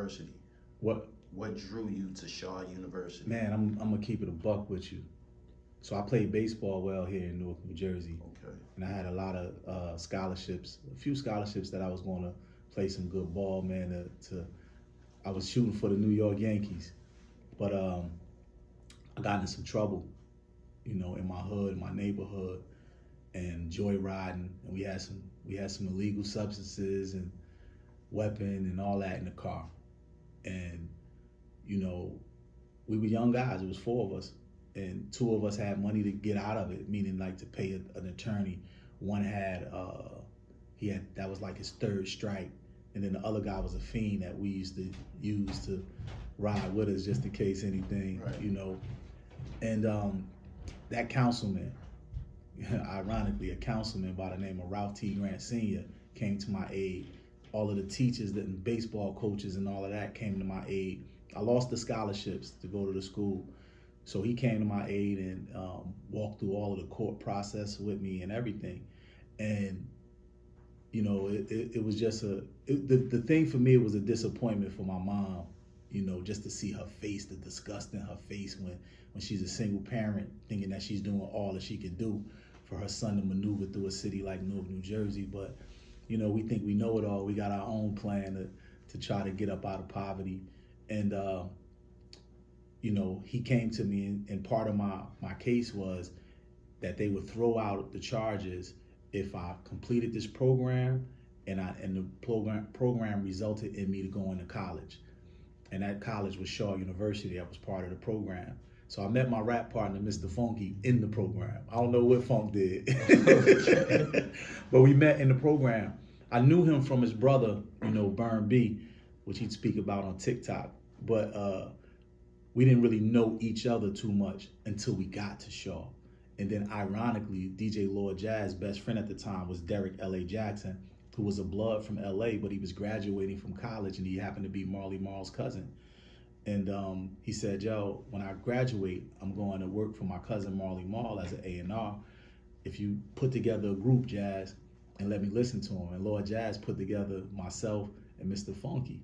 University? What drew you to Shaw University? Man, I'm gonna keep it a buck with you. So I played baseball well here in Newark, New Jersey. Okay. And I had a lot of scholarships, a few scholarships that I was going to play some good ball, man. I was shooting for the New York Yankees, but I got into some trouble, you know, in my hood, in my neighborhood, and joyriding, and we had some illegal substances and weapon and all that in the car, and you know, we were young guys. It was 4 of us, and 2 of us had money to get out of it, meaning like to pay an attorney. One had that was like his 3rd strike, and then the other guy was a fiend that we used to use to ride with us just in case anything, right. You know. And that councilman, ironically, a councilman by the name of Ralph T. Grant Sr. came to my aid. All of the teachers and baseball coaches and all of that came to my aid. I lost the scholarships to go to the school. So he came to my aid and walked through all of the court process with me and everything. And, you know, it was just the thing for me, it was a disappointment for my mom, you know, just to see her face, the disgust in her face when she's a single parent thinking that she's doing all that she can do for her son to maneuver through a city like Newark, New Jersey. But, you know, we think we know it all. We got our own plan to try to get up out of poverty. And, you know, he came to me, and part of my case was that they would throw out the charges if I completed this program, and the program resulted in me to going to college. And that college was Shaw University. I was part of the program. So I met my rap partner, Mr. Funky, in the program. I don't know what Funk did, but we met in the program. I knew him from his brother, you know, Bun B, which he'd speak about on TikTok. But we didn't really know each other too much until we got to Shaw. And then ironically, DJ Lord Jaz's best friend at the time was Derek L.A. Jackson, who was a blood from L.A., but he was graduating from college, and he happened to be Marley Marl's cousin. And he said, yo, when I graduate, I'm going to work for my cousin Marley Marl as an A&R. If you put together a group, Jazz, and let me listen to him. And Lord Jazz put together myself and Mr. Funky,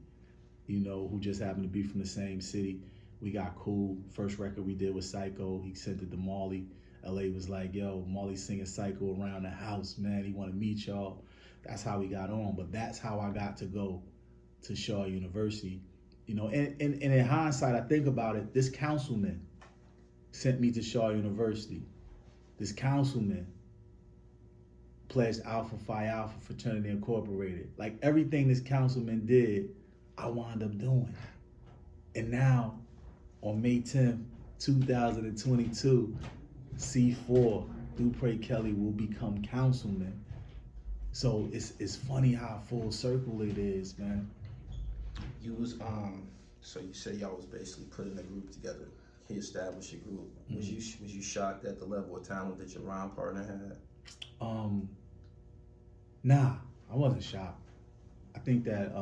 you know, who just happened to be from the same city. We got cool. First record we did was Psycho. He sent it to Marley. LA was like, yo, Marley's singing Psycho around the house, man. He want to meet y'all. That's how we got on. But that's how I got to go to Shaw University. You know, and in hindsight, I think about it, this councilman sent me to Shaw University. This councilman pledged Alpha Phi Alpha Fraternity Incorporated. Like everything this councilman did, I wound up doing. And now, on May 10th, 2022, C4, Dupre Kelly will become councilman. So it's funny how full circle it is, man. You was so you say y'all was basically putting a group together. He established a group. Mm-hmm. Was you shocked at the level of talent that your rhyme partner had? Nah, I wasn't shocked. I think that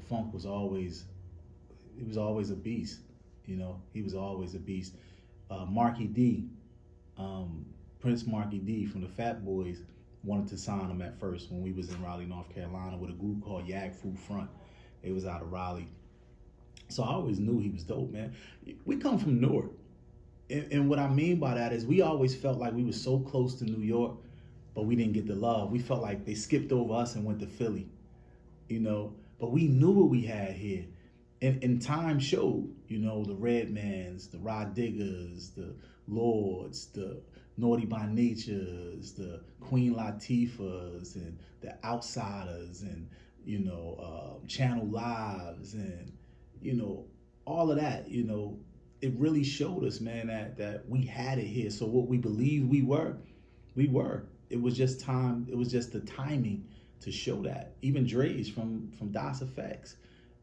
Funk was always a beast. You know, he was always a beast. Marky D, Prince Marky D from the Fat Boys wanted to sign him at first when we was in Raleigh, North Carolina, with a group called Yag Fu Front. They was out of Raleigh. So I always knew he was dope, man. We come from Newark. And what I mean by that is we always felt like we were so close to New York, but we didn't get the love. We felt like they skipped over us and went to Philly, you know? But we knew what we had here. And time showed, you know, the Redmans, the Rod Diggers, the Lords, the Naughty by Natures, the Queen Latifahs, and the Outsiders, and, you know, Channel Lives, and, you know, all of that, you know, it really showed us, man, that we had it here. So what we believed we were. It was just time, it was just the timing to show that. Even Dre's from DOS Effects,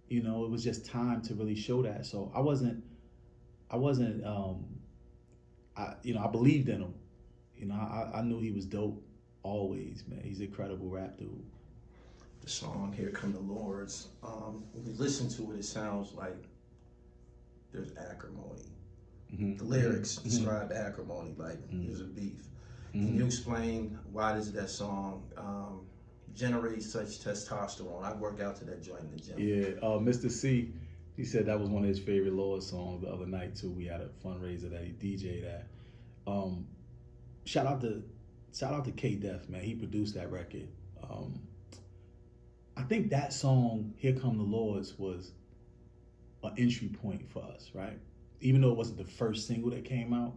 you know, it was just time to really show that. So I believed in him. You know, I knew he was dope always, man. He's an incredible rap dude. The song Here Come the Lords, when you listen to it, it sounds like there's acrimony. Mm-hmm. The lyrics describe acrimony, like there's a beef. Mm-hmm. Can you explain why does that song generate such testosterone? I work out to that joint in the gym. Yeah, Mr. C, He said that was one of his favorite Lord songs the other night too. We had a fundraiser that he DJ'd at. Shout out to K Def, man. He produced that record. I think that song, Here Come the Lords, was an entry point for us, right? Even though it wasn't the first single that came out,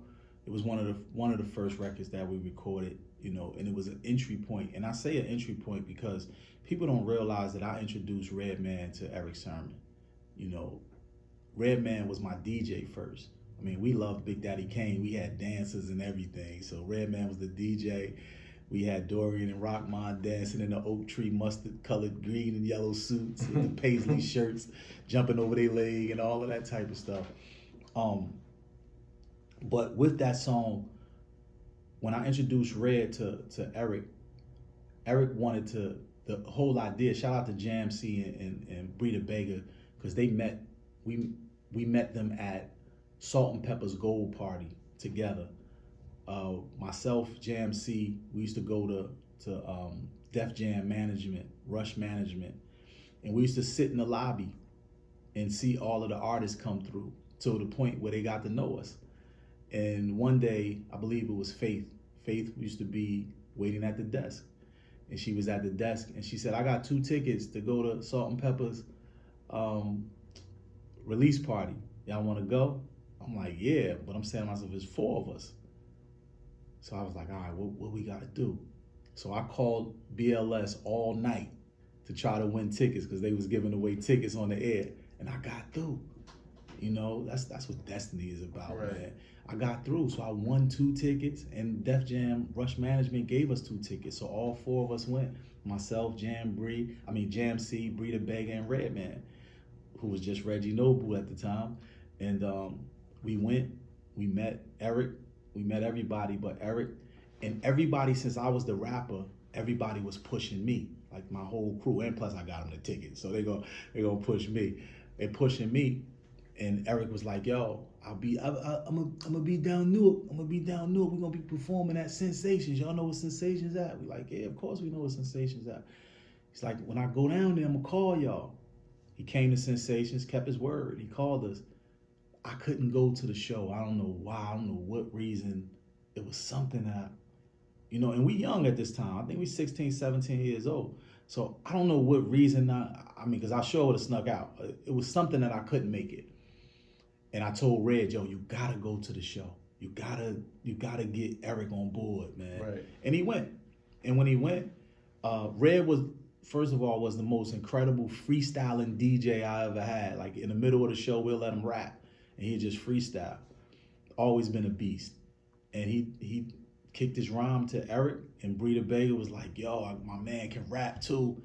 it was one of the first records that we recorded, you know, and it was an entry point. And I say an entry point because people don't realize that I introduced Redman to Eric Sermon. You know, Redman was my DJ first. I mean, we loved Big Daddy Kane. We had dancers and everything. So Redman was the DJ. We had Dorian and Rockmon dancing in the oak tree mustard-colored green and yellow suits and the paisley shirts, jumping over their leg and all of that type of stuff. But with that song, when I introduced Red to Eric wanted to, the whole idea, shout out to Jam C and Breeda Bega, because they met, we met them at Salt and Pepper's Gold Party together. Myself, Jam C, we used to go to Def Jam Management, Rush Management, and we used to sit in the lobby and see all of the artists come through to the point where they got to know us. And one day, I believe it was Faith. Faith used to be waiting at the desk, and she was at the desk, and she said, "I got 2 tickets to go to Salt and Pepper's release party. Y'all want to go?" I'm like, "Yeah," but I'm saying to myself, "There's 4 of us." So I was like, all right, what we got to do? So I called BLS all night to try to win tickets because they was giving away tickets on the air, and I got through. You know, that's what destiny is about, right, man. I got through, so I won 2 tickets, and Def Jam Rush Management gave us 2 tickets, so all 4 of us went. Myself, Jam C, Breeda Bega, and Redman, who was just Reggie Noble at the time, and we went. We met Eric. We met everybody but Eric, and everybody, since I was the rapper, everybody was pushing me, like my whole crew, and plus I got them the tickets, so they gonna push me. They pushing me, and Eric was like, "Yo, I'm gonna be down Newark. I'm gonna be down Newark. We're gonna be performing at Sensations. Y'all know what Sensations at?" We like, "Yeah, of course we know what Sensations at." He's like, "When I go down there, I'm gonna call y'all." He came to Sensations, kept his word. He called us. I couldn't go to the show. I don't know why. I don't know what reason. It was something that, you know, and we young at this time. I think we 16, 17 years old. So I don't know what reason. I mean, because I sure would have snuck out. It was something that I couldn't make it. And I told Red, "Yo, you gotta go to the show. You gotta get Eric on board, man." Right. And he went. And when he went, Red was, first of all, was the most incredible freestyling DJ I ever had. Like in the middle of the show, we'll let him rap, and he just freestyle. Always been a beast. And he kicked his rhyme to Eric, and Breeda Bega was like, "Yo, my man can rap too."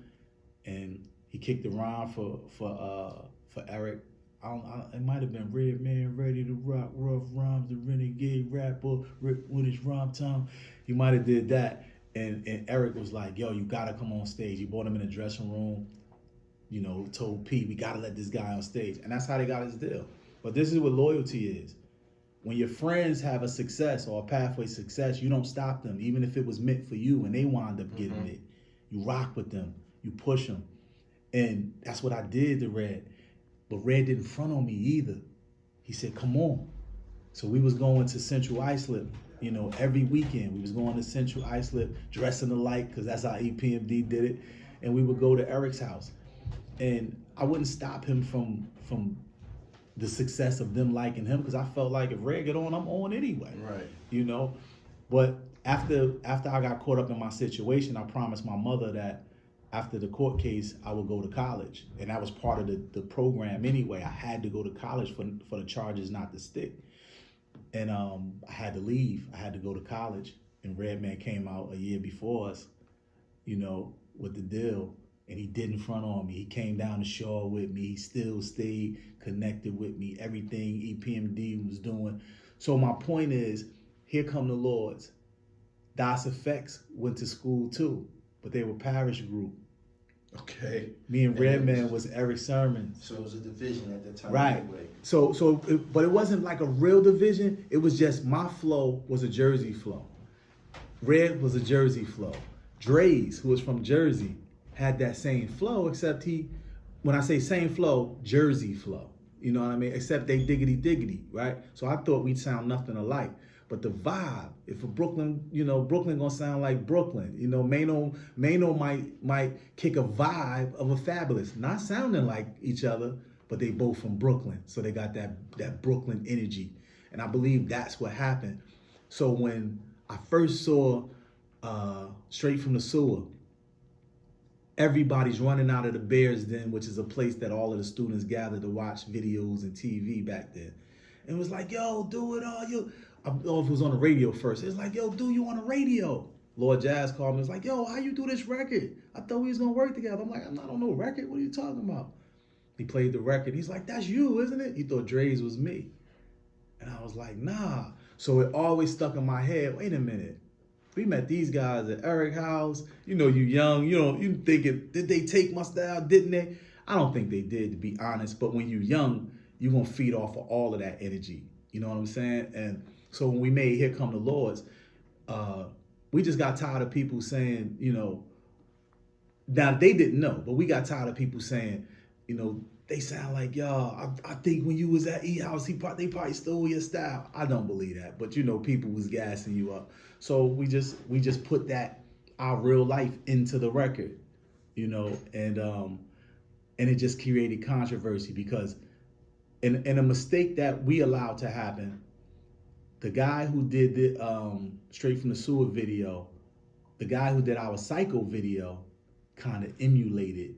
And he kicked the rhyme for Eric. It might have been Redman ready to rock rough rhymes, the renegade rapper with his rhyme time. He might have did that. And Eric was like, "Yo, you gotta come on stage." He brought him in the dressing room, you know, told P, "We gotta let this guy on stage." And that's how they got his deal. But this is what loyalty is. When your friends have a success or a pathway success, you don't stop them, even if it was meant for you and they wind up getting it. You rock with them, you push them. And that's what I did to Red. But Red didn't front on me either. He said, "Come on." So we was going to Central Islip, you know, every weekend. We was going to Central Islip, dressing alike, because that's how EPMD did it. And we would go to Eric's house. And I wouldn't stop him from the success of them liking him, because I felt like if Red get on, I'm on anyway. Right. You know? But after I got caught up in my situation, I promised my mother that after the court case, I would go to college. And that was part of the program anyway. I had to go to college for the charges not to stick. And I had to leave. I had to go to college. And Redman came out a year before us, you know, with the deal. And he didn't front on me. He came down the shore with me. He still stayed connected with me. Everything EPMD was doing. So my point is, Here Come the Lords. Das Effects went to school too, but they were parish group. Okay. Me and Redman was Eric Sermon. So it was a division at the time. Right. Anyway. But it wasn't like a real division. It was just my flow was a Jersey flow. Red was a Jersey flow. Dre's, who was from Jersey, had that same flow, except when I say same flow, Jersey flow. You know what I mean? Except they diggity, right? So I thought we'd sound nothing alike. But the vibe, if a Brooklyn, Brooklyn gonna sound like Brooklyn. Mano might kick a vibe of a Fabulous, not sounding like each other, but they both from Brooklyn, so they got that Brooklyn energy, and I believe that's what happened. So when I first saw Straight from the Sewer, everybody's running out of the Bears Den, which is a place that all of the students gathered to watch videos and TV back then, and it was like, yo, do it all you. I don't know if it was on the radio first. It's like, yo, dude, you on the radio? Lord Jazz called me. It's like, yo, how you do this record? I thought we was gonna work together. I'm like, I'm not on no record. What are you talking about? He played the record. He's like, that's you, isn't it? He thought Dre's was me. And I was like, nah. So it always stuck in my head, wait a minute. We met these guys at Eric's house. You young, you thinking, did they take my style? Didn't they? I don't think they did, to be honest. But when you're young, you're gonna feed off of all of that energy. You know what I'm saying? And so when we made Here Come the Lords, we just got tired of people saying, now they didn't know, but we got tired of people saying, they sound like y'all. I think when you was at E House, they probably stole your style. I don't believe that, but people was gassing you up. So we just put that, our real life, into the record, and it just created controversy because, and a mistake that we allowed to happen. The guy who did the Straight from the Sewer video, the guy who did our Psycho video, kind of emulated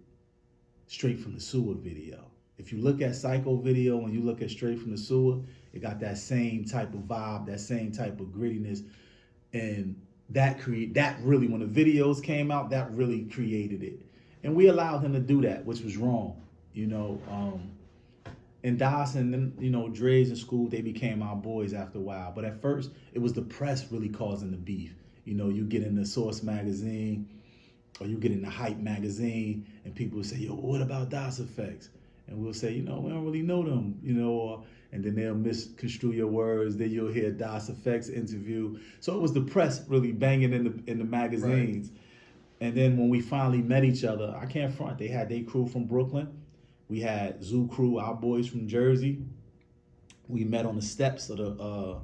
Straight from the Sewer video. If you look at Psycho video and you look at Straight from the Sewer, it got that same type of vibe, that same type of grittiness, and that really, when the videos came out, that really created it. And we allowed him to do that, which was wrong, And Dawson, and Dre's in school, they became our boys after a while. But at first, it was the press really causing the beef. You get in the Source magazine, or you get in the Hype magazine, and people will say, yo, what about DOS Effects? And we'll say, we don't really know them, and then they'll misconstrue your words. Then you'll hear DOS Effects interview. So it was the press really banging in the magazines. Right. And then when we finally met each other, I can't front. They had their crew from Brooklyn. We had Zoo Crew, our boys from Jersey. We met on the steps of the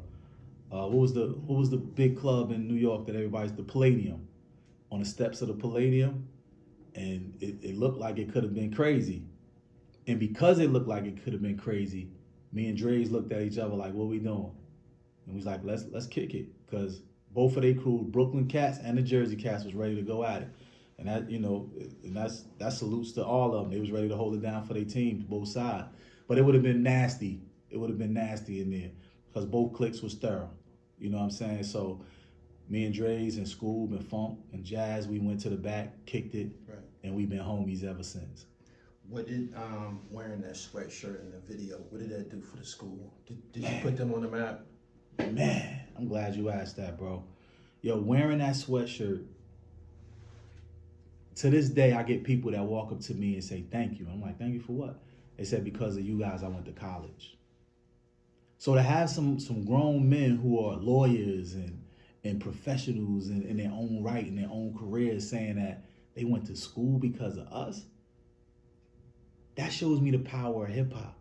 what was the big club in New York that everybody's, the Palladium, on the steps of the Palladium, and it looked like it could have been crazy. And because it looked like it could have been crazy, me and Dre's looked at each other like, what we doing? And we was like, let's kick it, because both of their crew, Brooklyn cats and the Jersey cats, was ready to go at it. And that, and that salutes to all of them. They was ready to hold it down for their teams, both sides. But it would have been nasty. It would have been nasty in there because both cliques was thorough. You know what I'm saying? So me and Dre's and Scoob and Funk and Jazz, we went to the back, kicked it, right, and we've been homies ever since. What did wearing that sweatshirt in the video, what did that do for the school? Did you put them on the map? Man, I'm glad you asked that, bro. Yo, wearing that sweatshirt, to this day, I get people that walk up to me and say, thank you. I'm like, thank you for what? They said, because of you guys, I went to college. So to have some grown men who are lawyers and professionals in their own right, in their own careers, saying that they went to school because of us, that shows me the power of hip hop.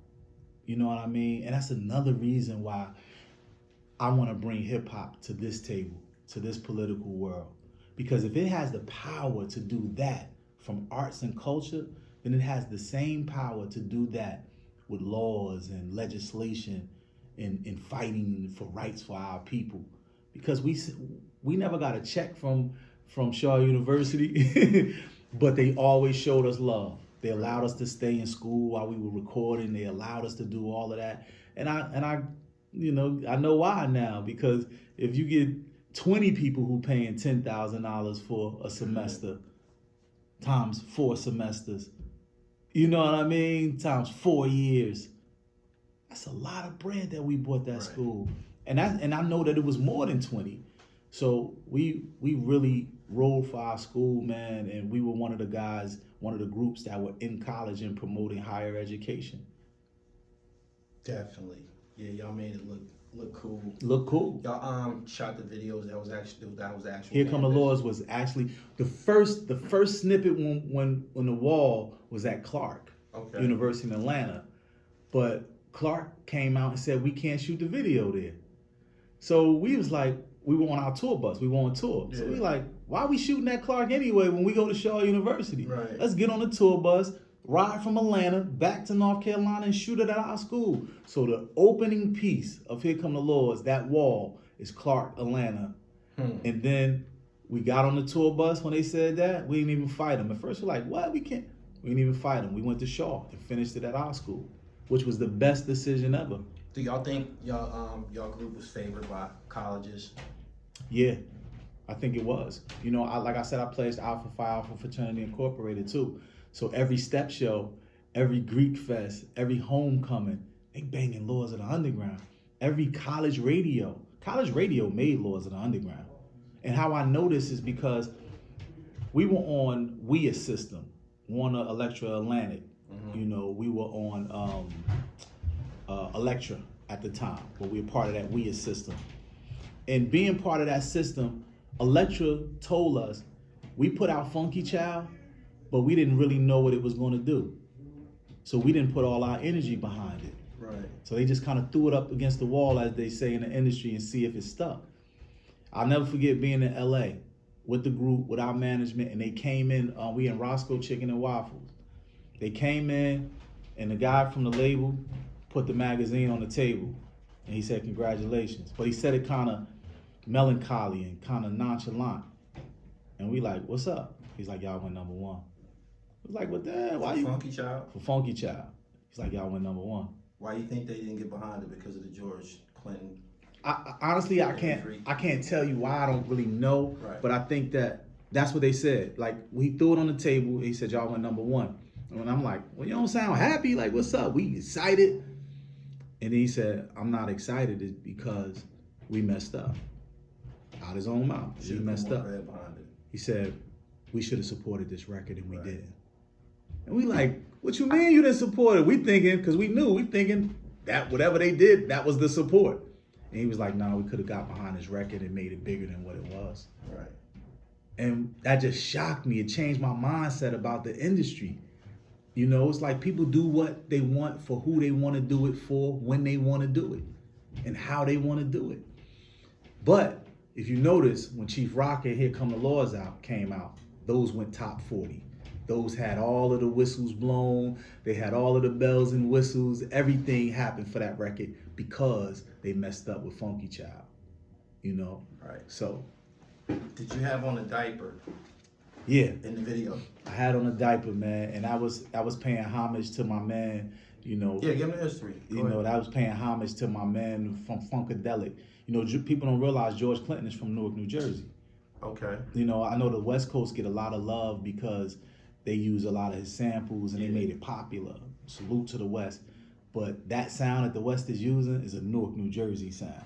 You know what I mean? And that's another reason why I want to bring hip hop to this table, to this political world. Because if it has the power to do that from arts and culture, then it has the same power to do that with laws and legislation and fighting for rights for our people. Because we never got a check from Shaw University, but they always showed us love. They allowed us to stay in school while we were recording. They allowed us to do all of that. And I know why now, because if you get 20 people who paying $10,000 for a semester times 4 semesters, you know what I mean? Times 4 years. That's a lot of bread that we bought that school. And I know that it was more than 20. So we really rolled for our school, man, and we were one of the guys, one of the groups that were in college and promoting higher education. Definitely. Yeah, y'all made it look cool. Look cool. Y'all shot the videos. That was actually Here Come the Lords was actually the first snippet when the wall was at Clark University in Atlanta. But Clark came out and said, we can't shoot the video there. So we was like, we were on our tour bus. We were on tour. Yeah. So we like, why are we shooting at Clark anyway when we go to Shaw University? Right. Let's get on the tour bus, ride from Atlanta back to North Carolina and shoot it at our school. So the opening piece of Here Come the Lords, that wall, is Clark, Atlanta. And then we got on the tour bus when they said that. We didn't even fight them. At first we're like, what? We can't. We didn't even fight them. We went to Shaw and finished it at our school, which was the best decision ever. Do y'all think y'all group was favored by colleges? Yeah, I think it was. You know, like I said, I pledged Alpha Phi Alpha Fraternity Incorporated too. So every step show, every Greek fest, every homecoming, they banging Laws of the Underground. Every college radio made Laws of the Underground. And how I know this is because we were on WIA system, Warner Electra Atlantic. You know, we were on Electra at the time, but we were part of that WIA system. And being part of that system, Electra told us, we put out Funky Child, but we didn't really know what it was going to do. So we didn't put all our energy behind it. Right. So they just kind of threw it up against the wall, as they say in the industry, and see if it stuck. I'll never forget being in LA with the group, with our management, and they came in, we in Roscoe Chicken and Waffles. They came in, and the guy from the label put the magazine on the table, and he said, congratulations. But he said it kind of melancholy and kind of nonchalant. And we like, what's up? He's like, y'all went #1. I was like, well, damn, why you? Funky Child? For Funky Child. He's like, y'all went #1. Why you think they didn't get behind it? Because of the George Clinton? Honestly, I can't tell you why. I don't really know. Right. But I think that's what they said. Like, we threw it on the table. He said, y'all went #1. And I'm like, well, you don't sound happy. Like, what's up? We excited. And he said, I'm not excited. It's because we messed up. Out his own mouth. We messed up. He said, we should have supported this record, and we didn't. And we like, what you mean you didn't support it? We thinking, because we thinking that whatever they did, that was the support. And he was like, no, we could have got behind this record and made it bigger than what it was. Right. And that just shocked me. It changed my mindset about the industry. You know, it's like people do what they want for who they want to do it for, when they want to do it, and how they want to do it. But if you notice, when Chief Rock and Here Come the Laws came out, those went top 40. Those had all of the whistles blown. They had all of the bells and whistles. Everything happened for that record because they messed up with Funky Child. You know? Right. So. Did you have on a diaper? Yeah. In the video? I had on a diaper, man, and I was paying homage to my man, you know. Yeah, give me the history. You know, that was paying homage to my man from Funkadelic. You know, people don't realize George Clinton is from Newark, New Jersey. Okay. You know, I know the West Coast get a lot of love because they use a lot of his samples and they made it popular. Salute to the West. But that sound that the West is using is a Newark, New Jersey sound.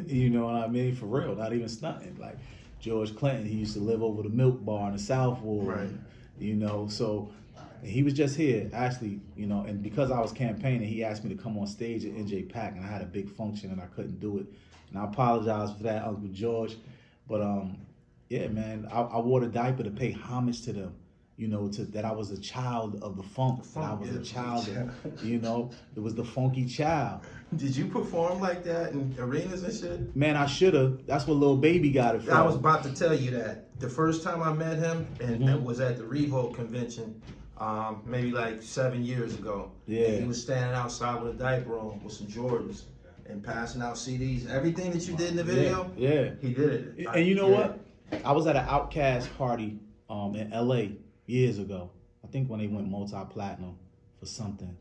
You know what I mean? For real, not even stunting. Like George Clinton, he used to live over the Milk Bar in the South Ward. Right. You know, so he was just here, actually, you know, and because I was campaigning, he asked me to come on stage at NJ Pack, and I had a big function and I couldn't do it. And I apologize for that, Uncle George. But yeah, man, I wore the diaper to pay homage to them. You know, that I was a child of the funk. That I was a child of, you know, it was the Funky Child. Did you perform like that in arenas and shit? Man, I should have. That's what Lil Baby got it from. I was about to tell you that. The first time I met him, and that was at the Revolt convention, maybe like 7 years ago. Yeah. And he was standing outside with a diaper on with some Jordans and passing out CDs. Everything that you did in the video, yeah. He did it. And you know what? I was at an Outkast party in LA years ago. I think when they went multi-platinum for something.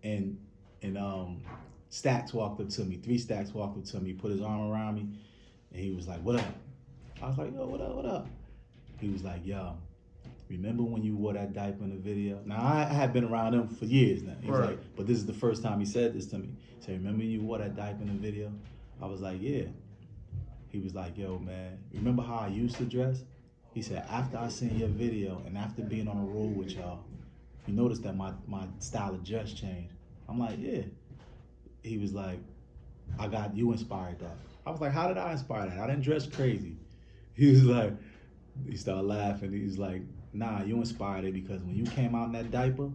And Stacks walked up to me. 3 Stacks walked up to me, put his arm around me, and he was like, what up? I was like, yo, what up, what up? He was like, yo, remember when you wore that diaper in the video? Now, I had been around him for years now. He was like, but this is the first time he said this to me. He said, remember when you wore that diaper in the video? I was like, yeah. He was like, yo, man, remember how I used to dress? He said, after I seen your video and after being on a road with y'all, you noticed that my style of dress changed. I'm like, yeah. He was like, you inspired that. I was like, how did I inspire that? I didn't dress crazy. He was like, he started laughing. He was like, nah, you inspired it because when you came out in that diaper,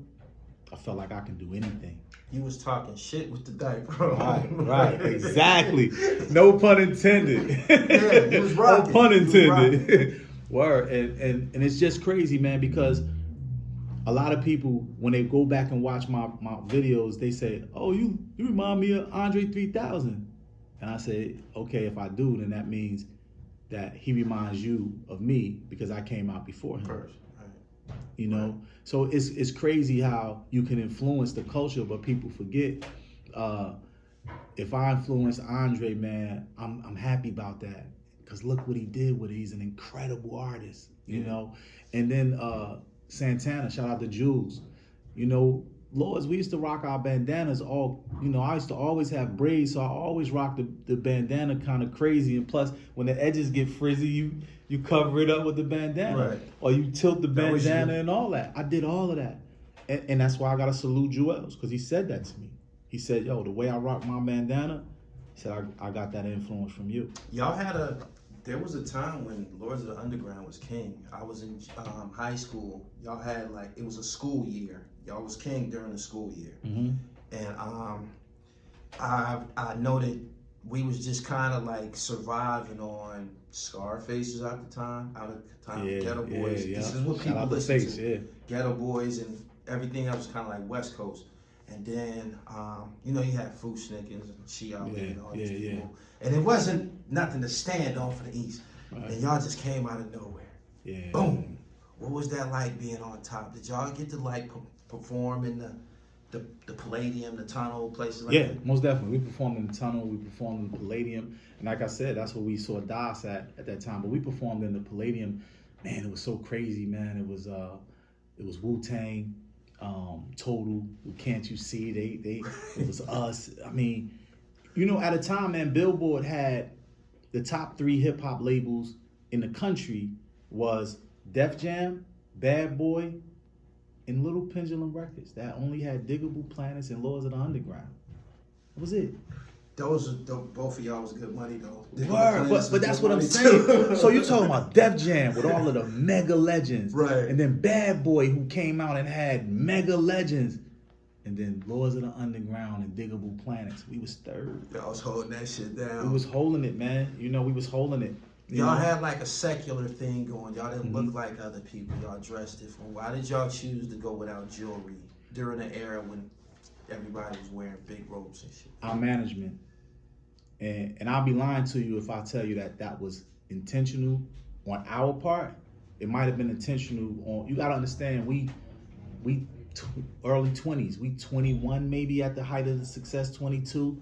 I felt like I can do anything. You was talking shit with the diaper. Right, exactly. No pun intended. Yeah, you was rocking. No pun intended. Word. And it's just crazy, man, because a lot of people, when they go back and watch my videos, they say, oh, you remind me of Andre 3000. And I say, okay, if I do, then that means that he reminds you of me because I came out before him. First. You know, so it's crazy how you can influence the culture, but people forget. If I influence Andre, man, I'm happy about that because look what he did with it. He's an incredible artist, you know. And then Santana, shout out to Juelz. You know, Lords, we used to rock our bandanas all, you know, I used to always have braids, so I always rock the bandana kind of crazy. And plus, when the edges get frizzy, you cover it up with the bandana. Right. Or you tilt the bandana and all that. I did all of that. And that's why I got to salute Juelz, because he said that to me. He said, yo, the way I rock my bandana, he said, I got that influence from you. Y'all had there was a time when Lords of the Underground was king. I was in high school. Y'all had it was a school year. Y'all was king during the school year. Mm-hmm. And I noted we was just kind of surviving on Scarfaces at the time. Ghetto Boys. This is what people listen to. Yeah. Ghetto Boys and everything else was kind of like West Coast. And then, you know, you had Fu Snickers and She Out and all these people. And it wasn't nothing to stand on for the East. Right. And y'all just came out of nowhere. Yeah. Boom. What was that like being on top? Did y'all get to perform in the Palladium, the Tunnel, places like that? Yeah, most definitely. We performed in the Tunnel, we performed in the Palladium. And like I said, that's where we saw Das at that time. But we performed in the Palladium. Man, it was so crazy, man. It was wu-tang. Total, Can't You See? It was us. I mean, you know, at a time, man, Billboard had the top 3 hip hop labels in the country was Def Jam, Bad Boy, and Little Pendulum Records. That only had Diggable Planets and Lords of the Underground. That was it. Both of y'all was good money though. Word, but that's what I'm saying. So you're talking about Def Jam with all of the mega legends, right? And then Bad Boy, who came out and had mega legends, and then Lords of the Underground and Diggable Planets. We was third. Y'all was holding that shit down. We was holding it, man. You know, we was holding it. Y'all had a secular thing going. Y'all didn't look like other people. Y'all dressed different. Why did y'all choose to go without jewelry during the era when everybody was wearing big robes and shit? Our management. And I'll be lying to you if I tell you that was intentional on our part. It might have been intentional on, you gotta understand, we early 20s, we 21 maybe at the height of the success, 22.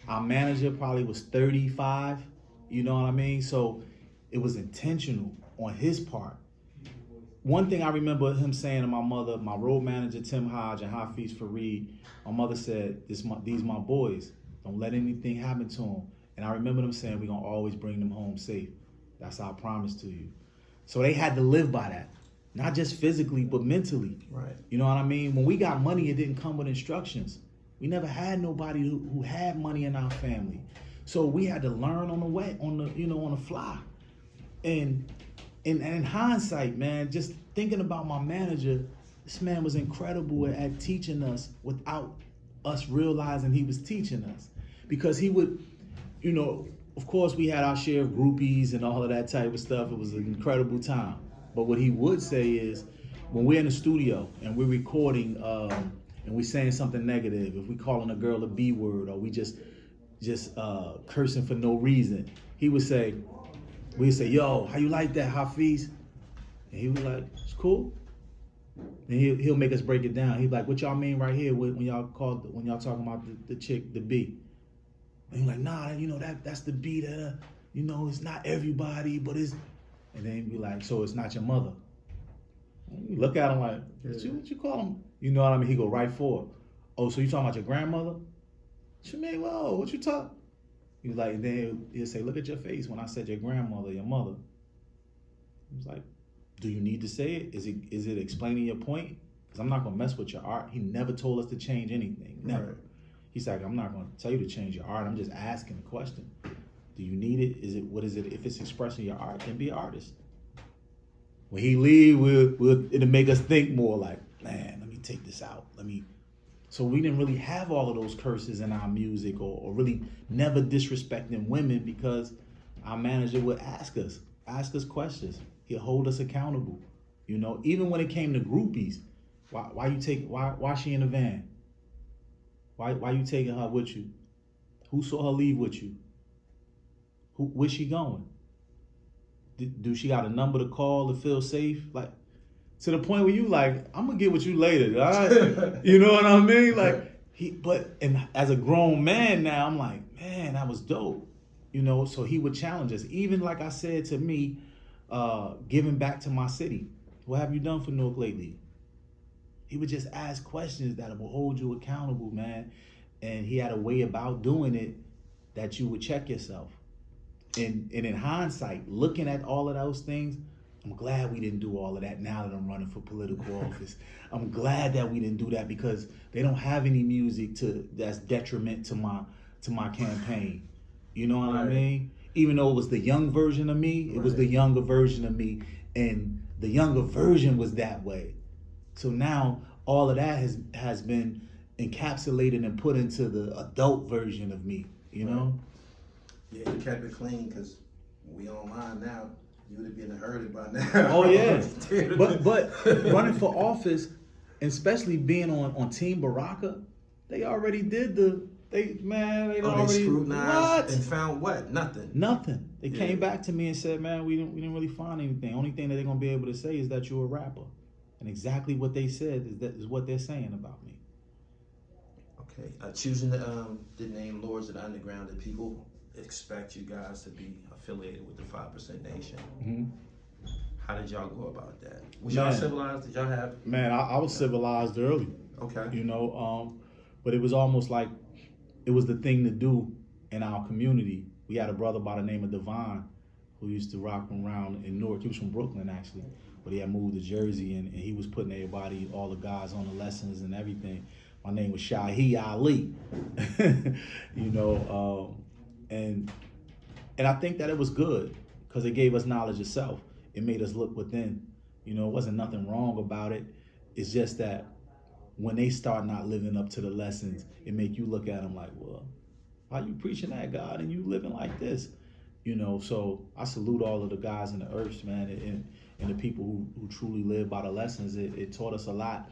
Our manager probably was 35, you know what I mean? So it was intentional on his part. One thing I remember him saying to my mother, my road manager, Tim Hodge, and Hafiz Fareed, my mother said, these my boys. Don't let anything happen to them. And I remember them saying, we're going to always bring them home safe. That's our promise to you. So they had to live by that. Not just physically, but mentally. Right. You know what I mean? When we got money, it didn't come with instructions. We never had nobody who had money in our family. So we had to learn on the way, on the fly. And in hindsight, man, just thinking about my manager, this man was incredible at teaching us without us realizing he was teaching us. Because he would, you know, of course we had our share of groupies and all of that type of stuff. It was an incredible time. But what he would say is, when we're in the studio and we're recording and we're saying something negative, if we calling a girl a B word or we just cursing for no reason, we'd say, yo, how you like that, Hafiz? And he was like, it's cool. And he'll make us break it down. He's like, what y'all mean right here when y'all talking about the chick, the B? And he's like, nah, you know, that's the B that, you know, it's not everybody, but it's, and then he'd be like, so it's not your mother. And you look at him like, what you call him? You know what I mean? He go right for it. Oh, so you talking about your grandmother? What you mean, whoa, what you talking? He's like, then he'll say, look at your face when I said your grandmother, your mother. He was like, do you need to say it? Is it explaining your point? Because I'm not going to mess with your art. He never told us to change anything. Never. Right. He's like, I'm not going to tell you to change your art. I'm just asking the question. Do you need it? What is it? If it's expressing your art, then be an artist. When he leave, it'll make us think more like, man, let me take this out. So we didn't really have all of those curses in our music or really never disrespecting women because our manager would ask us questions. He'll hold us accountable. You know, even when it came to groupies, why she in the van? Why you taking her with you? Who saw her leave with you? Where's she going? Do she got a number to call to feel safe? Like, to the point where you like, I'm gonna get with you later, all right? You know what I mean? Like, and as a grown man now, I'm like, man, that was dope. You know, so he would challenge us. Even like I said to me, giving back to my city. What have you done for Newark lately? He would just ask questions that will hold you accountable, man. And he had a way about doing it that you would check yourself. And in hindsight, looking at all of those things, I'm glad we didn't do all of that now that I'm running for political office. I'm glad that we didn't do that because they don't have any music that's detriment to my campaign. You know what I mean? Even though it was the young version of me, it was the younger version of me, and the younger version was that way. So now all of that has been encapsulated and put into the adult version of me, you know? Yeah, you kept it clean because we online now. You would have been heard it by now. Oh yeah, but running for office, and especially being on Team Baraka, they already did they already scrutinized and found what? Nothing. They came back to me and said, man, we didn't really find anything. Only thing that they're gonna be able to say is that you're a rapper, and exactly what they said is what they're saying about me. Okay, choosing the name Lords of the Underground, that people expect you guys to be affiliated with the 5% Nation. Mm-hmm. How did y'all go about that? Was y'all civilized? Did y'all have? Man, I was civilized early. Okay. You know, but it was almost like it was the thing to do in our community. We had a brother by the name of Devon who used to rock around in Newark. He was from Brooklyn actually, but he had moved to Jersey and he was putting everybody, all the guys on the lessons and everything. My name was Shahi Ali. You know, and I think that it was good because it gave us knowledge of self. It made us look within. You know, it wasn't nothing wrong about it. It's just that when they start not living up to the lessons, it make you look at them like, well, why you preaching that, God, and you living like this? You know, so I salute all of the guys in the earth, man, and the people who truly live by the lessons. It taught us a lot,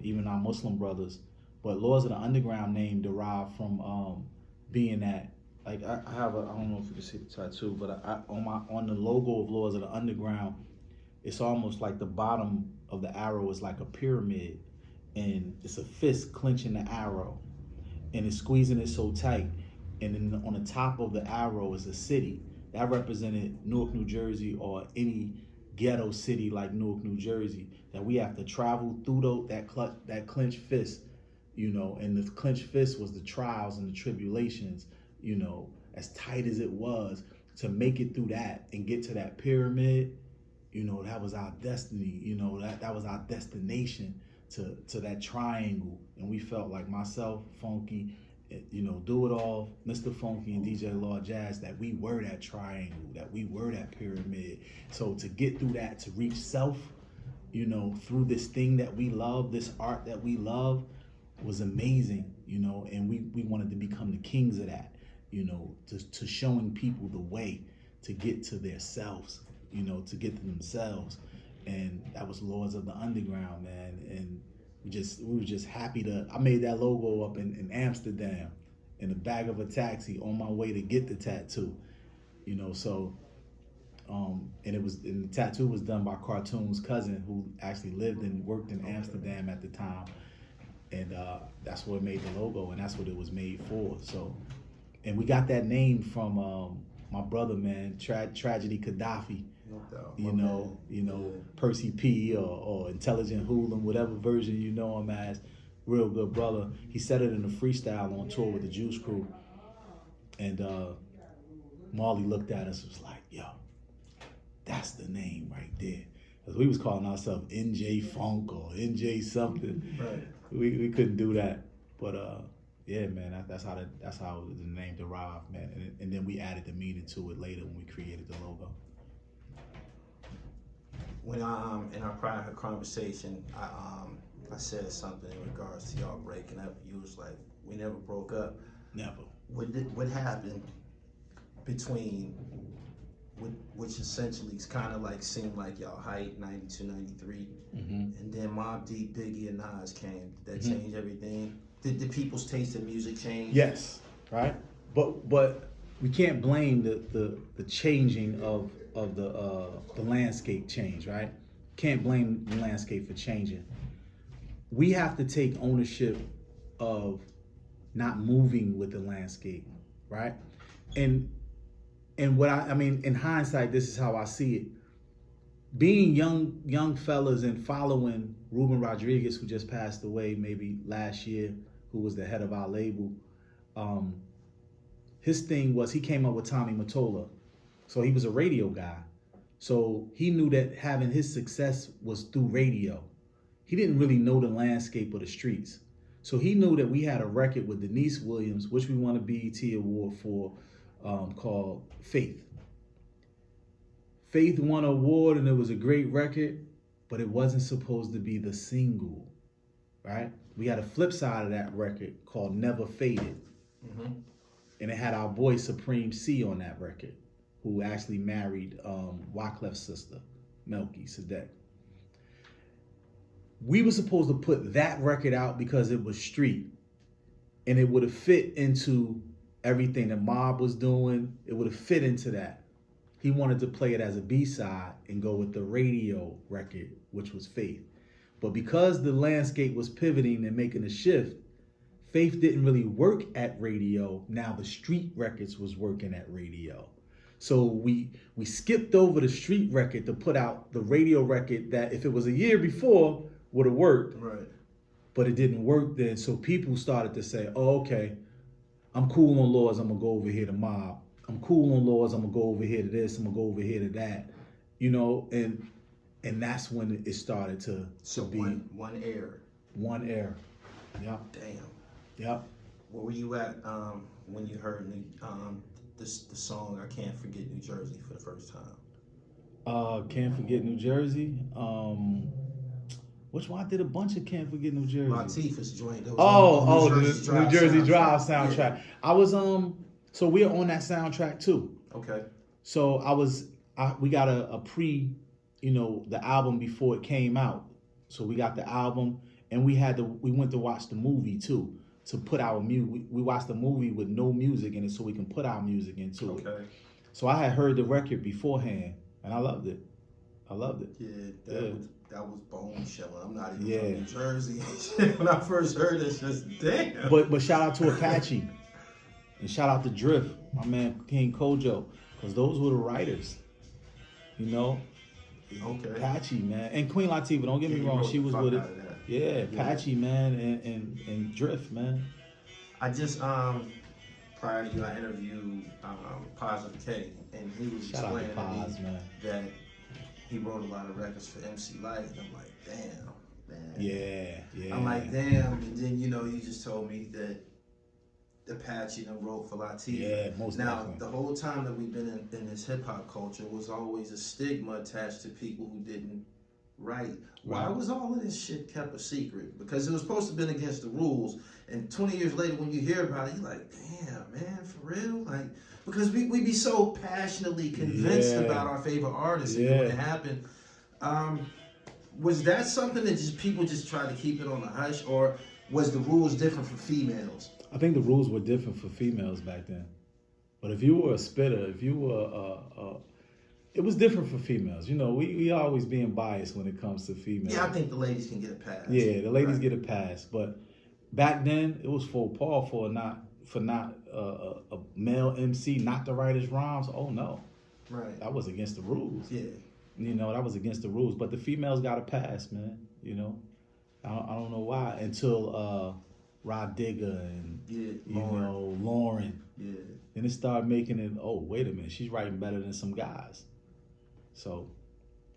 even our Muslim brothers. But Lords of the Underground name derived from being that, like I don't know if you can see the tattoo, but on the logo of Lords of the Underground, it's almost like the bottom of the arrow is like a pyramid, and it's a fist clenching the arrow, and it's squeezing it so tight, and then on the top of the arrow is a city that represented Newark, New Jersey, or any ghetto city like Newark, New Jersey, that we have to travel through that clenched fist, you know, and the clenched fist was the trials and the tribulations, you know, as tight as it was to make it through that and get to that pyramid. You know, that was our destiny. You know, that was our destination to that triangle. And we felt like myself, Funky, you know, Do It All, Mr. Funky, and DJ Lord Jazz, that we were that triangle, that we were that pyramid. So to get through that, to reach self, you know, through this thing that we love, this art that we love, was amazing, you know, and we wanted to become the kings of that, you know, to showing people the way to get to their selves, you know, to get to themselves. And that was Lords of the Underground, man. And we were just happy I made that logo up in Amsterdam in the back of a taxi on my way to get the tattoo, you know, so, and the tattoo was done by Cartoon's cousin who actually lived and worked in Amsterdam at the time. And that's what made the logo, and that's what it was made for. So, and we got that name from my brother, man, Tragedy Gaddafi. No doubt. You know, Percy P or Intelligent Hoolin, whatever version you know him as, real good brother. He said it in a freestyle on tour with the Juice Crew, and Marley looked at us and was like, "Yo, that's the name right there." Because we was calling ourselves NJ Funk or NJ something. Right. We couldn't do that, but yeah, man, that's how the name derived, man, and then we added the meaning to it later when we created the logo. When in our prior conversation, I said something in regards to y'all breaking up. You was like, we never broke up. Never. What happened between, which essentially is kind of like seemed like y'all height, 92, 93, and then Mobb Deep, Biggie, and Nas came. Did that change everything? Did the people's taste in music change? Yes, right. But we can't blame the changing of the landscape change, right? Can't blame the landscape for changing. We have to take ownership of not moving with the landscape, right? And what I mean, in hindsight, this is how I see it. Being young fellas and following Ruben Rodriguez, who just passed away maybe last year, who was the head of our label, his thing was he came up with Tommy Mottola. So he was a radio guy. So he knew that having his success was through radio. He didn't really know the landscape of the streets. So he knew that we had a record with Denise Williams, which we won a BET award for, called Faith. Faith won an award and it was a great record, but it wasn't supposed to be the single, right? We had a flip side of that record called Never Faded. And it had our boy Supreme C on that record, who actually married Wyclef's sister, Melky Sadek. We were supposed to put that record out because it was street, and it would have fit into everything that Mob was doing. It would have fit into that. He wanted to play it as a B-side and go with the radio record, which was Faith. But because the landscape was pivoting and making a shift, Faith didn't really work at radio. Now the street records was working at radio. So we skipped over the street record to put out the radio record that if it was a year before would have worked. Right. But it didn't work then. So people started to say, oh, okay, I'm cool on Lords, I'm gonna go over here to Mob. I'm cool on Lords, I'm gonna go over here to this, I'm gonna go over here to that. You know, and that's when it started to be one error. One error. Yep. Damn. Yep. Where were you at when you heard the song I Can't Forget New Jersey for the first time? Can't Forget New Jersey. Which one? I did a bunch of Can't Forget New Jersey. Latifah's joint. The New Jersey Drive soundtrack. Yeah. I was so we are on that soundtrack too. Okay. So we got a pre, the album before it came out. So we got the album and we went to watch the movie too. To put our music, we watched the movie with no music in it, so we can put our music into it. Okay. So I had heard the record beforehand, and I loved it. Yeah, that was bone chilling. I'm not even from New Jersey. When I first heard it, just damn. But shout out to Apache, and shout out to Drift, my man King Kojo, because those were the writers. Okay. Apache, man, and Queen Latifah. Don't get me wrong, she was with it. Yeah, Apache, man, and Drift, man. I just prior to you, I interviewed Positive K, and he was explaining to me that he wrote a lot of records for MC Lyte, and I'm like, damn, man. Yeah. I'm like, damn, and then you just told me that Apache done wrote for Latifah. Yeah, most definitely. The whole time that we've been in this hip hop culture was always a stigma attached to people who didn't write. Why was all of this shit kept a secret? Because it was supposed to have been against the rules. And 20 years later, when you hear about it, you're like, damn, man, for real? Like, because we be so passionately convinced about our favorite artists and what happened. Was that something that people just tried to keep it on the hush, or was the rules different for females? I think the rules were different for females back then. But if you were a spitter, if you were it was different for females. We always being biased when it comes to females. Yeah, I think the ladies can get a pass. Yeah, the ladies get a pass. But back then, it was faux pas for not a male MC not to write his rhymes. Oh no, right. That was against the rules. Yeah, that was against the rules. But the females got a pass, man. I don't know why until Rod Digger and Lauren. Yeah. Then it started making it. Oh, wait a minute, she's writing better than some guys. So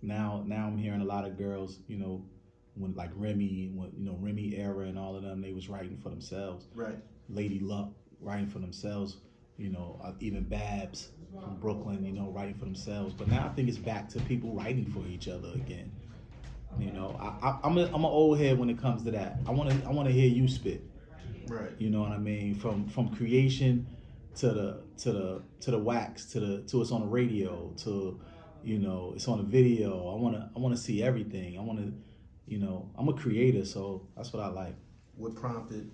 now I'm hearing a lot of girls, when like Remy, Remy era and all of them, they was writing for themselves. Right. Lady Luck writing for themselves. Even Babs from Brooklyn, writing for themselves. But now I think it's back to people writing for each other again. You know, I'm an old head when it comes to that. I wanna hear you spit. Right. You know what I mean? From creation to the wax to it's on the radio to, you know, it's on the video. I wanna see everything. I wanna, you know, I'm a creator, so that's what I like. What prompted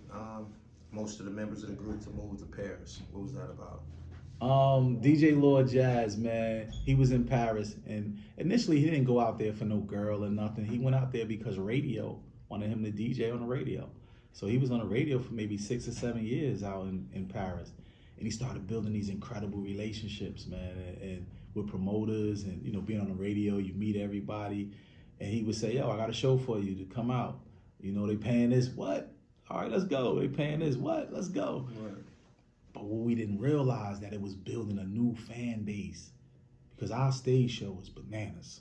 most of the members of the group to move to Paris? What was that about? DJ Lord Jazz, man, he was in Paris, and initially he didn't go out there for no girl or nothing. He went out there because radio wanted him to DJ on the radio. So he was on the radio for maybe 6 or 7 years out in Paris. And he started building these incredible relationships, man, and with promoters, and, you know, being on the radio, you meet everybody. And he would say, yo, I got a show for you to come out. You know, they paying this, what? All right, let's go. They paying this, what? Let's go. Right. But what we didn't realize that it was building a new fan base, because our stage show was bananas.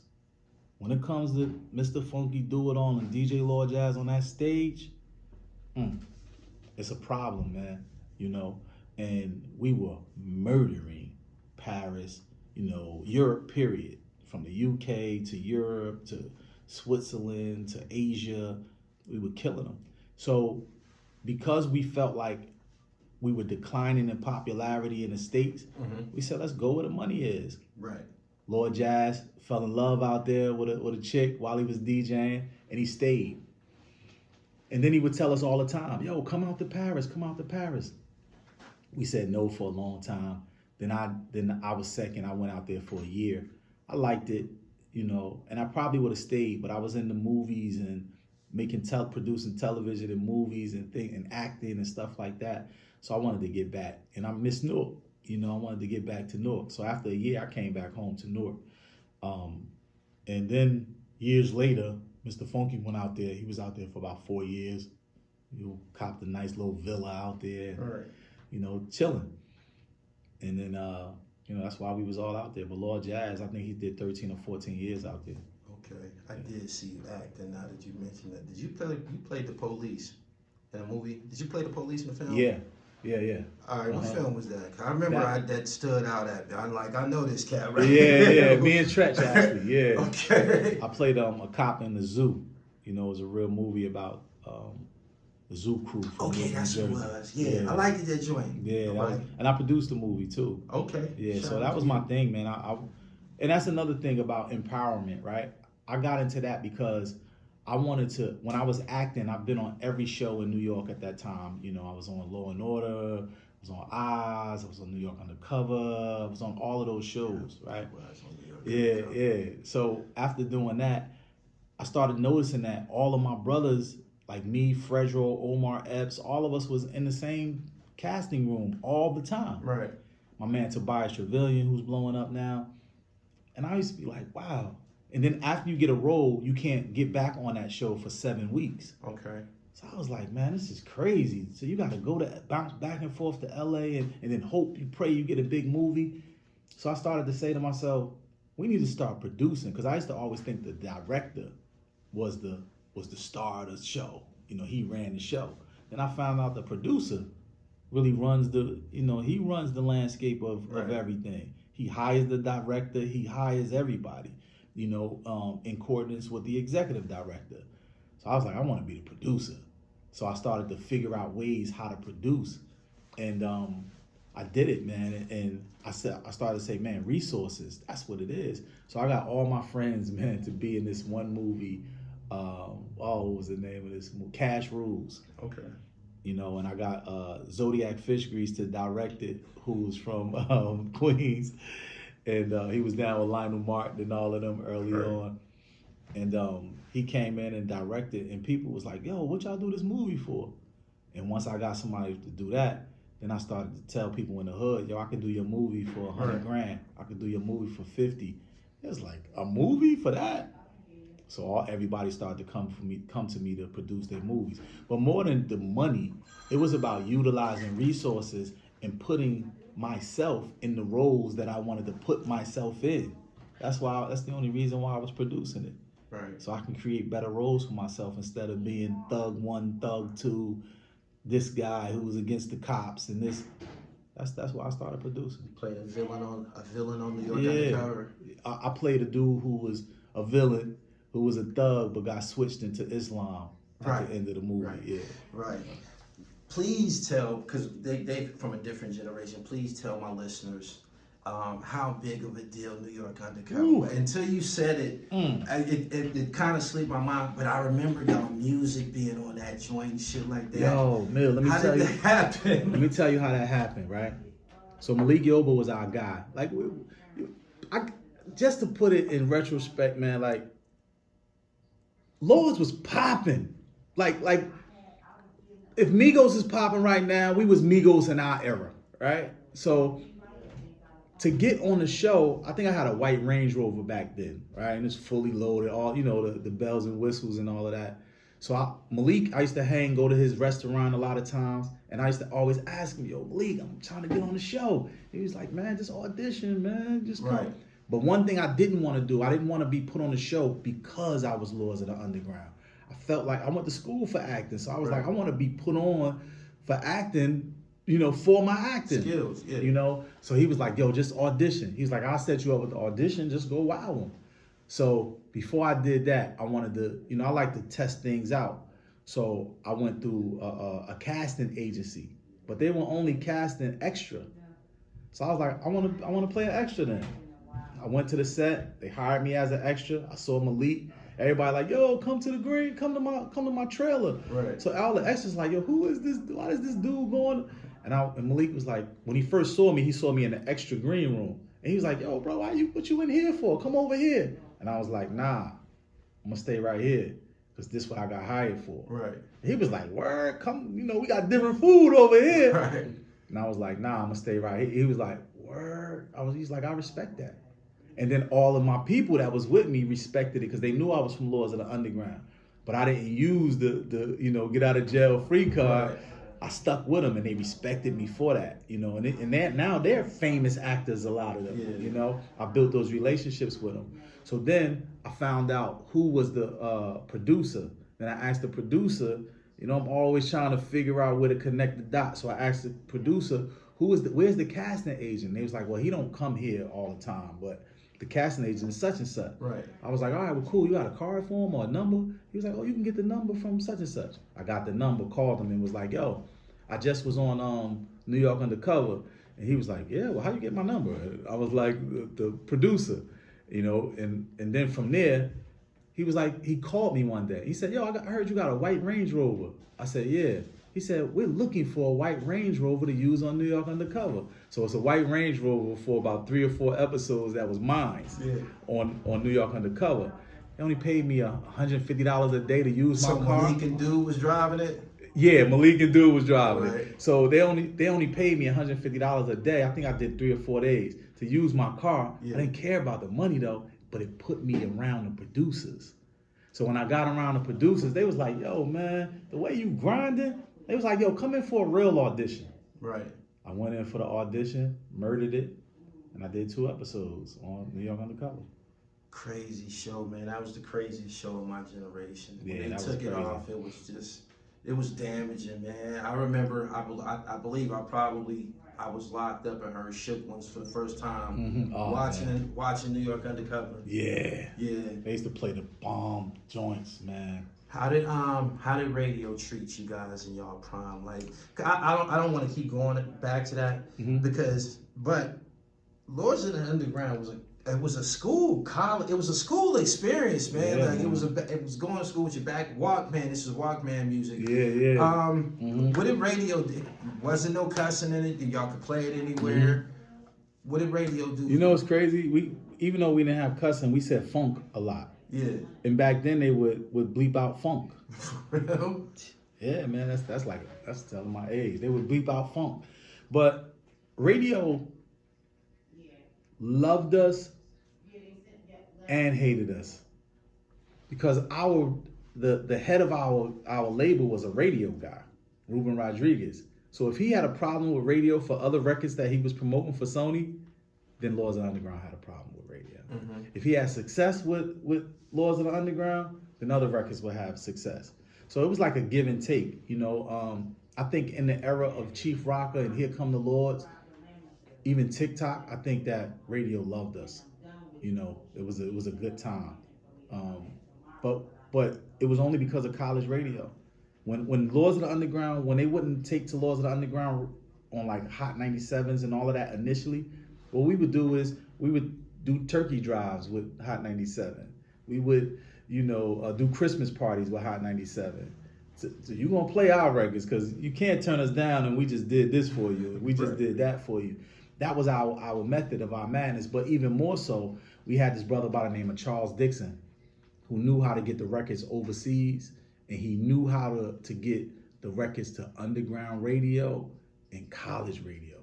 When it comes to Mr. Funky Do It All and DJ Lord Jazz on that stage, it's a problem, man, you know. And we were murdering Paris, you know, Europe, period. From the UK to Europe to Switzerland to Asia, we were killing them. So because we felt like we were declining in popularity in the States, we said, let's go where the money is. Right. Lord Jazz fell in love out there with a chick while he was DJing, and he stayed. And then he would tell us all the time, yo, come out to Paris, come out to Paris. We said no for a long time. Then I was second. I went out there for a year. I liked it, you know, and I probably would have stayed, but I was in the movies and producing television and movies and acting and stuff like that. So I wanted to get back, and I miss Newark. You know, I wanted to get back to Newark. So after a year, I came back home to Newark. And then years later, Mr. Funky went out there. He was out there for about 4 years. You copped a nice little villa out there, and, right, you know, chilling. And then, you know, that's why we was all out there. But Lord Jazz, I think he did 13 or 14 years out there. Okay, I did see you act, and now that you mentioned that, did you play the police in a movie? Did you play the police in the film? Yeah. All right, what film was that? I remember that stood out at me. I'm like, I know this cat, right? Yeah, me and Tretch, actually, yeah. Okay. I played a cop in the zoo. You know, it was a real movie about the zoo crew from Okay, that's what it was. Yeah, I liked that joint. Yeah, and I produced the movie too. Okay. Yeah, so that was my thing, man. And that's another thing about empowerment, right? I got into that because I wanted to, when I was acting, I've been on every show in New York at that time. You know, I was on Law and Order, I was on Oz, I was on New York Undercover, I was on all of those shows, right? Yeah. So after doing that, I started noticing that all of my brothers, like me, Fredro, Omar Epps, all of us was in the same casting room all the time. Right. My man Tobias Trevelyan, who's blowing up now. And I used to be like, wow. And then after you get a role, you can't get back on that show for 7 weeks. Okay. So I was like, man, this is crazy. So you got to go to bounce back and forth to LA and then hope, you pray you get a big movie. So I started to say to myself, we need to start producing, because I used to always think the director was the star of the show. You know, he ran the show. Then I found out the producer really runs he runs the landscape of everything. He hires the director, he hires everybody, you know, in accordance with the executive director. So I was like, I want to be the producer. So I started to figure out ways how to produce. And I did it, man. And I started to say, man, resources, that's what it is. So I got all my friends, man, to be in this one movie. What was the name of this movie? Cash Rules. Okay. You know, and I got Zodiac Fish Grease to direct it, who's from Queens. And he was down with Lionel Martin and all of them early on. And he came in and directed, and people was like, yo, what y'all do this movie for? And once I got somebody to do that, then I started to tell people in the hood, yo, I could do your movie for $100 grand. I could do your movie for 50. It was like, a movie for that? So everybody started to come to me to produce their movies. But more than the money, it was about utilizing resources and putting myself in the roles that I wanted to put myself in. That's the only reason why I was producing it. Right. So I can create better roles for myself instead of being thug 1, thug 2, this guy who was against the cops and this. That's why I started producing. You played a villain on New York Undercover. I played a dude who was a villain who was a thug but got switched into Islam at the end of the movie. Right. Yeah. Right. Please tell, because they from a different generation, please tell my listeners how big of a deal New York Undercover was. Until you said it, it kind of slipped my mind, but I remember y'all music being on that joint and shit like that. Yo, Mill, let me how tell did you. that happen? Let me tell you how that happened, right? So Malik Yoba was our guy. Like, just to put it in retrospect, man, like, Lords was popping. Like, if Migos is popping right now, we was Migos in our era, right? So to get on the show, I think I had a white Range Rover back then, right? And it's fully loaded, all, you know, the bells and whistles and all of that. So Malik, I used to go to his restaurant a lot of times, and I used to always ask him, yo, Malik, I'm trying to get on the show. He was like, man, just audition, man, just come. Right. But one thing I didn't want to do, I didn't want to be put on the show because I was Lords of the Underground. I felt like I went to school for acting, so I was like, I want to be put on for acting, you know, for my acting skills, you know. So he was like, yo, just audition. He's like, I'll set you up with the audition, just go wow them. So before I did that, I wanted to, you know, I like to test things out. So I went through a casting agency, but they were only casting extra. So I was like, I want to play an extra then. I went to the set. They hired me as an extra. I saw Malik. Everybody like, yo, come to the green, come to my trailer. Right. So all the extras like, yo, who is this? Why is this dude going? And Malik was like, when he first saw me in the extra green room, and he was like, yo, bro, what you in here for? Come over here. And I was like, nah, I'm gonna stay right here, because this is what I got hired for. Right. And he was like, word, come, you know, we got different food over here. Right. And I was like, nah, I'm gonna stay right here. He was like, word. He's like, I respect that. And then all of my people that was with me respected it, because they knew I was from Lords of the Underground. But I didn't use the you know, get out of jail free card. Right. I stuck with them, and they respected me for that, you know. And now they're famous actors, a lot of them, you know. I built those relationships with them. So then I found out who was the producer. Then I asked the producer, you know, I'm always trying to figure out where to connect the dots. So I asked the producer, where's the casting agent? And they was like, well, he don't come here all the time, but the casting agent is such and such. Right. I was like, all right, well, cool. You got a card for him or a number? He was like, oh, you can get the number from such and such. I got the number, called him, and was like, yo, I just was on New York Undercover. And he was like, yeah, well, how you get my number? I was like, the producer, you know, and then from there, he was like, he called me one day. He said, yo, I heard you got a white Range Rover. I said, yeah. He said, we're looking for a white Range Rover to use on New York Undercover. So it's a white Range Rover for about 3 or 4 episodes that was mine on New York Undercover. They only paid me $150 a day to use my car. So Malik and Dude was driving it? Yeah, Malik and Dude was driving it. So they only paid me $150 a day. I think I did 3 or 4 days to use my car. I didn't care about the money though, but it put me around the producers. So when I got around the producers, they was like, yo, man, the way you grinding, they was like, yo, come in for a real audition. Right. I went in for the audition, murdered it, and I did 2 episodes on New York Undercover. Crazy show, man. That was the craziest show of my generation. When they took it off, it was damaging, man. I remember, I believe I was locked up and heard Shook Ones for the first time, watching New York Undercover. Yeah. They used to play the bomb joints, man. How did radio treat you guys in y'all prime? Like, I don't want to keep going back to that but Lords of the Underground was a school college. It was a school experience, man. Like it was going to school with your back Walkman. This is Walkman music. What did radio do? Wasn't no cussing in it. Y'all could play it anywhere. What did radio do? You know, it's crazy. Even though we didn't have cussing, we said funk a lot. Yeah. And back then they would bleep out funk. Yeah, man, that's telling my age. They would bleep out funk. But radio loved us and hated us. Because the head of our label was a radio guy, Ruben Rodriguez. So if he had a problem with radio for other records that he was promoting for Sony, then Lords of the Underground had a problem with radio. If he had success with Lords of the Underground, then other records would have success. So it was like a give and take, you know. I think in the era of Chief Rocker and Here Come the Lords, even TikTok, I think that radio loved us. You know, it was a good time. But it was only because of college radio. When Laws of the Underground, when they wouldn't take to Laws of the Underground on like Hot 97s and all of that initially, what we would do is we would do turkey drives with Hot 97. We would, do Christmas parties with Hot 97. So you're going to play our records because you can't turn us down and we just did this for you. We just did that for you. That was our method of our madness. But even more so, we had this brother by the name of Charles Dixon who knew how to get the records overseas, and he knew how to get the records to underground radio and college radio.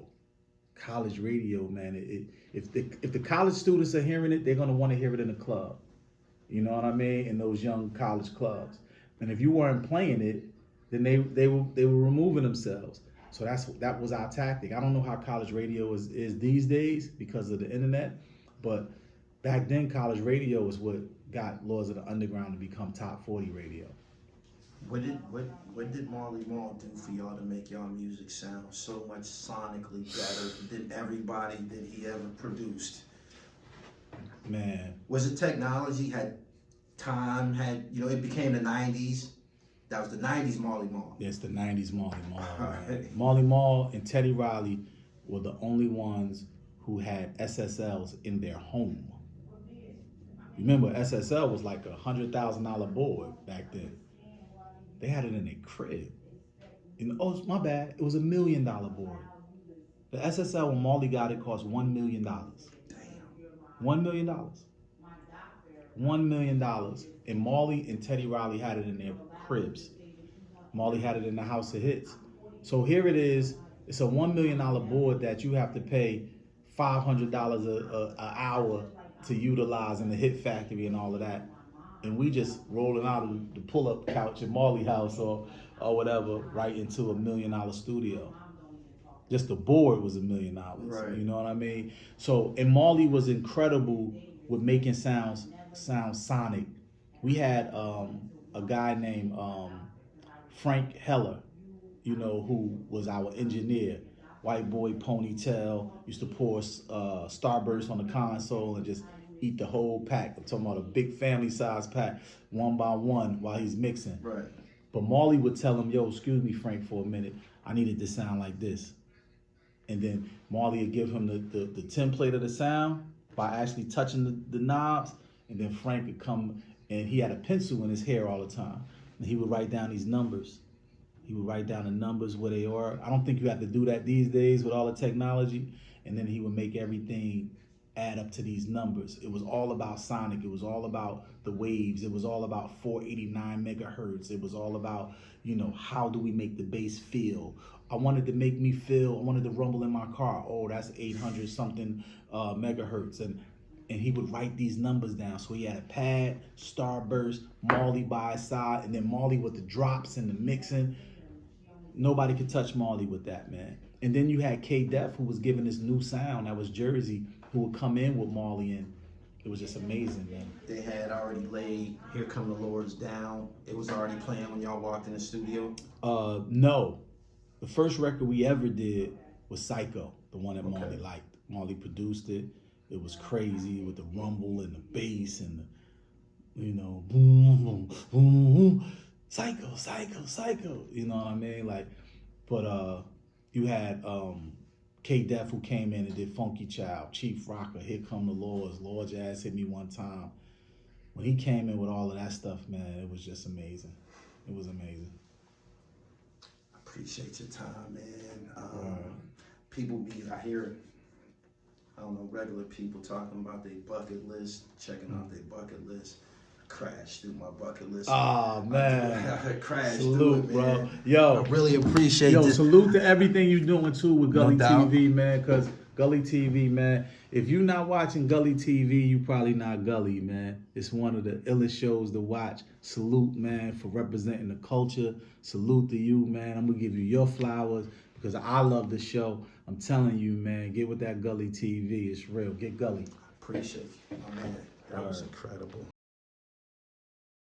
College radio, man. If the college students are hearing it, they're gonna want to hear it in the club. You know what I mean? In those young college clubs. And if you weren't playing it, then they were removing themselves. So that was our tactic. I don't know how college radio is these days because of the internet, but back then college radio is what got Laws of the Underground to become top 40 radio. What did Marley Marl do for y'all to make y'all music sound so much sonically better than everybody that he ever produced? Man. Was it technology? Had time? It became the 90s. That was the 90s Marley Marl. Yes, the 90s Marley Marl. Right. Marley Marl and Teddy Riley were the only ones who had SSLs in their home. Remember, SSL was like $100,000 board back then. They had it in their crib. Oh, my bad. It was $1 million board. The SSL when Marley got it cost $1 million. Damn. $1 million. $1 million. And Marley and Teddy Riley had it in their cribs. Marley had it in the House of Hits. So here it is. It's a $1 million board that you have to pay $500 an hour to utilize in the Hit Factory and all of that. And we just rolling out of the pull-up couch at Marley House or whatever, right into $1 million studio. Just the board was $1 million. Right. You know what I mean? So, and Marley was incredible with making sounds sonic. We had a guy named Frank Heller, who was our engineer. White boy ponytail, used to pour Starburst on the console and just eat the whole pack. I'm talking about a big family size pack, one by one, while he's mixing. Right. But Marley would tell him, yo, excuse me, Frank, for a minute. I need it to sound like this. And then Marley would give him the template of the sound by actually touching the knobs. And then Frank would come, and he had a pencil in his hair all the time. And he would write down these numbers. He would write down the numbers where they are. I don't think you have to do that these days with all the technology. And then he would make everything add up to these numbers. It was all about sonic. It was all about the waves. It was all about 489 megahertz. It was all about, how do we make the bass feel? I wanted to rumble in my car. Oh, that's 800 something megahertz. And he would write these numbers down. So he had a pad, Starburst, Marley by his side, and then Marley with the drops and the mixing. Nobody could touch Marley with that, man. And then you had K-Def, who was giving this new sound that was Jersey, who would come in with Marley, and it was just amazing, man. They had already laid Here Come the Lords down. It was already playing when y'all walked in the studio? No. The first record we ever did was Psycho, the one that Marley liked. Marley produced it. It was crazy with the rumble and the bass and the, boom, boom, boom, boom. Psycho, psycho, psycho. You know what I mean? But you had K-Def who came in and did Funky Child, Chief Rocker, Here Come the Lords, Lord Jazz Hit Me One Time. When he came in with all of that stuff, man, it was just amazing. It was amazing. I appreciate your time, man. People I hear, regular people talking about their bucket list, checking out their bucket list. Crashed through my bucket list. Oh, man. I crashed salute, through it, man. Bro. Yo. I really appreciate this. Salute to everything you're doing, too, with Gully TV, man, because Gully TV, man, if you're not watching Gully TV, you probably not Gully, man. It's one of the illest shows to watch. Salute, man, for representing the culture. Salute to you, man. I'm going to give you your flowers because I love the show. I'm telling you, man, get with that Gully TV. It's real. Get Gully. I appreciate you, my man. That was incredible.